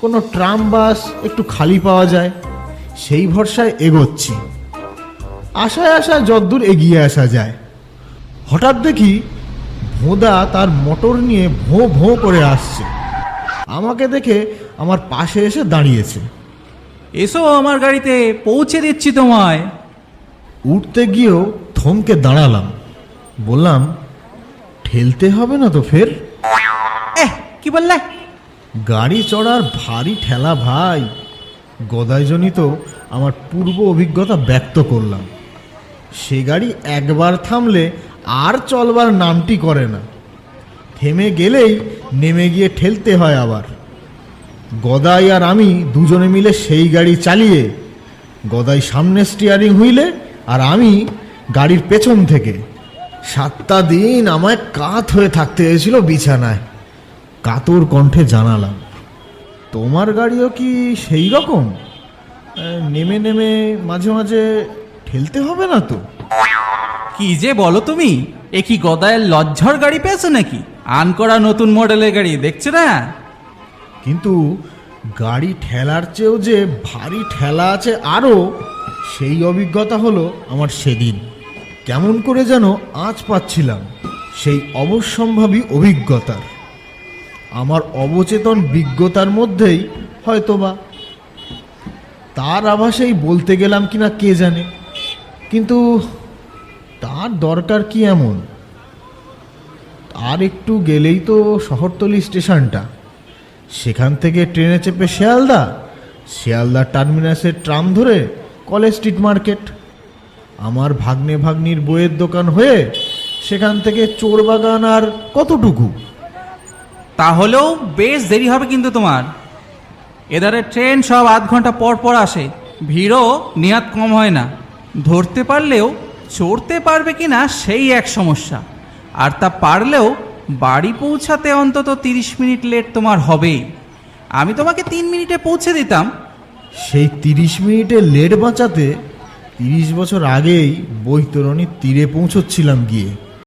কোনো ট্রাম বাস একটু খালি পাওয়া যায়, সেই ভরসায় এগোচ্ছি। আশায় আশায় যদ্দূর এগিয়ে আসা যায়, হঠাৎ দেখি ভোঁদা তার মোটর নিয়ে ভোঁ ভোঁ করে আসছে। আমাকে দেখে আমার পাশে এসে দাঁড়িয়েছে। এসো, আমার গাড়িতে পৌঁছে দিচ্ছি তোমায়। উঠতে গিয়েও থমকে দাঁড়ালাম। বললাম, ঠেলতে হবে না তো ফের? কি বললে? গাড়ি চড়ার ভারী ঠেলা ভাই। গদাইজনিত আমার পূর্ব অভিজ্ঞতা ব্যক্ত করলাম। সে গাড়ি একবার থামলে আর চলবার নামটি করে না, থেমে গেলেই নেমে গিয়ে ঠেলতে হয় আবার। গদাই আর আমি দুজনে মিলে সেই গাড়ি চালিয়ে, গদাই সামনে স্টিয়ারিং হুইলে আর আমি গাড়ির পেছন থেকে। 7টা দিন আমায় কাত হয়ে থাকতে হয়েছিল বিছানায়। কাতর কণ্ঠে জানালাম, তোমার গাড়িও কি সেই রকম? নেমে নেমে মাঝে মাঝে ঠেলতে হবে না তো? কি যে বলো তুমি, এ কি গদায়ের লজ্জার গাড়ি পেয়েছো নাকি? আন করা নতুন মডেলের গাড়ি দেখছো না? কিন্তু গাড়ি ঠেলার চেয়েও যে ভারী ঠেলা আছে আরও, সেই অভিজ্ঞতা হলো আমার সেদিন। কেমন করে যেন আঁচ পাচ্ছিলাম সেই অবশ্যম্ভাবী অভিজ্ঞতার। আমার অবচেতন বিজ্ঞতার মধ্যেই হয়তোবা, তার আভাসেই বলতে গেলাম কিনা কে জানে। কিন্তু তার দরকার কি এমন? আর একটু গেলেই তো শহরতলি স্টেশনটা। সেখান থেকে ট্রেনে চেপে শিয়ালদা টার্মিনাসের ট্রাম ধরে কলেজ স্ট্রিট মার্কেট, আমার ভাগ্নে ভাগ্নির বইয়ের দোকান হয়ে সেখান থেকে চোরবাগান, আর কতটুকু। তাহলেও বেশ দেরি হবে কিন্তু তোমার। এধারে ট্রেন সব আধ ঘন্টা পর পর আসে, ভিড়ও নেহাত কম হয় না। ধরতে পারলেও চড়তে পারবে কি না সেই এক সমস্যা। আর তা পারলেও বাড়ি পৌঁছাতে অন্তত 30 মিনিট লেট তোমার হবেই। আমি তোমাকে 3 মিনিটে পৌঁছে দিতাম। সেই 30 মিনিটের লেট বাঁচাতে 30 বছর আগেই বৈতরণীর তীরে পৌঁছচ্ছিলাম গিয়ে।